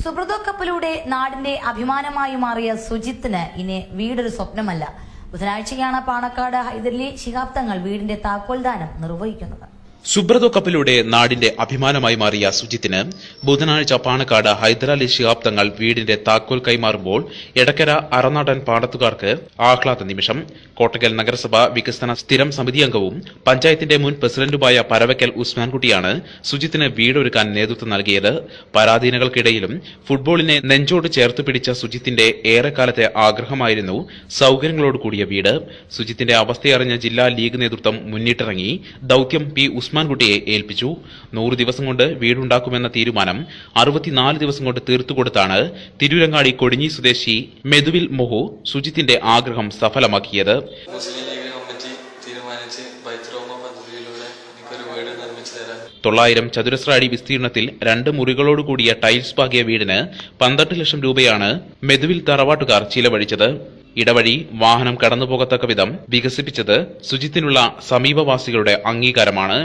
സുബ്രതോ കപ്പലിലൂടെ നാടിന്റെ അഭിമാനമായി മാറിയ സുജിത്തിന് ഇനി വീടൊരു സ്വപ്നമല്ല. ബുധനാഴ്ചയാണ് പാണക്കാട് ഹൈദരലി ശിഹാബ് തങ്ങൾ വീടിന്റെ താക്കോൽദാനം നിർവഹിക്കുന്നത്. സുബ്രതോ കപ്പലിലൂടെ നാടിന്റെ അഭിമാനമായി മാറിയ സുജിത്തിന് ബുധനാഴ്ച പാണക്കാട് ഹൈദരലി ശിഹാബ് തങ്ങൾ വീടിന്റെ താക്കോൽ കൈമാറുമ്പോൾ എടക്കര അറനാടൻ പാടത്തുകാർക്ക് ആഹ്ലാദ നിമിഷം. കോട്ടക്കൽ നഗരസഭ വികസന സ്ഥിരം സമിതി അംഗവും പഞ്ചായത്തിന്റെ മുൻ പ്രസിഡന്റുമായ പരവയ്ക്കൽ ഉസ്മാൻകുട്ടിയാണ് സുജിത്തിന് വീടൊരുക്കാൻ നേതൃത്വം നൽകിയത്. പരാധീനകൾക്കിടയിലും ഫുട്ബോളിനെ നെഞ്ചോട് ചേർത്ത് പിടിച്ച സുജിത്തിന്റെ ഏറെക്കാലത്തെ ആഗ്രഹമായിരുന്നു സൌകര്യങ്ങളോട് കൂടിയ വീട്. സുജിത്തിന്റെ അവസ്ഥയറിഞ്ഞ ജില്ലാ ലീഗ് നേതൃത്വം മുന്നിട്ടിറങ്ങി ദൌത്യം പി ഉസ്മാൻകുട്ടിയെ ഏൽപ്പിച്ചു. 100 ദിവസം കൊണ്ട് വീടുണ്ടാക്കുമെന്ന തീരുമാനം 64 ദിവസം കൊണ്ട് തീർത്തുകൊടുത്താണ് തിരൂരങ്ങാടി കൊടിഞ്ഞി സ്വദേശി മെതുവിൽ മൊഹു സുജിത്തിന്റെ ആഗ്രഹം സഫലമാക്കിയത്. മുസ്ലിം ലീഗ് കമ്മിറ്റി തീരുമാനിച്ച് ബൈത്റോമ പദ്ധതിയിലൂടെ എനിക്കൊരു വീട് നിർമ്മിച്ചു തരാൻ 900 ചതുരശ്ര അടി വിസ്തീർണത്തിൽ 2 മുറികളോട് കൂടിയ ടൈൽസ് പാകിയ വീടിന് 12 ലക്ഷം രൂപയാണ് മെതുവിൽ തറവാട്ടുകാർ ചിലവഴിച്ചത്. ഇടവഴി വാഹനം കടന്നുപോകത്തക്ക വിധം വികസിപ്പിച്ചത് സുജിത്തിനുള്ള സമീപവാസികളുടെ അംഗീകാരമാണ്.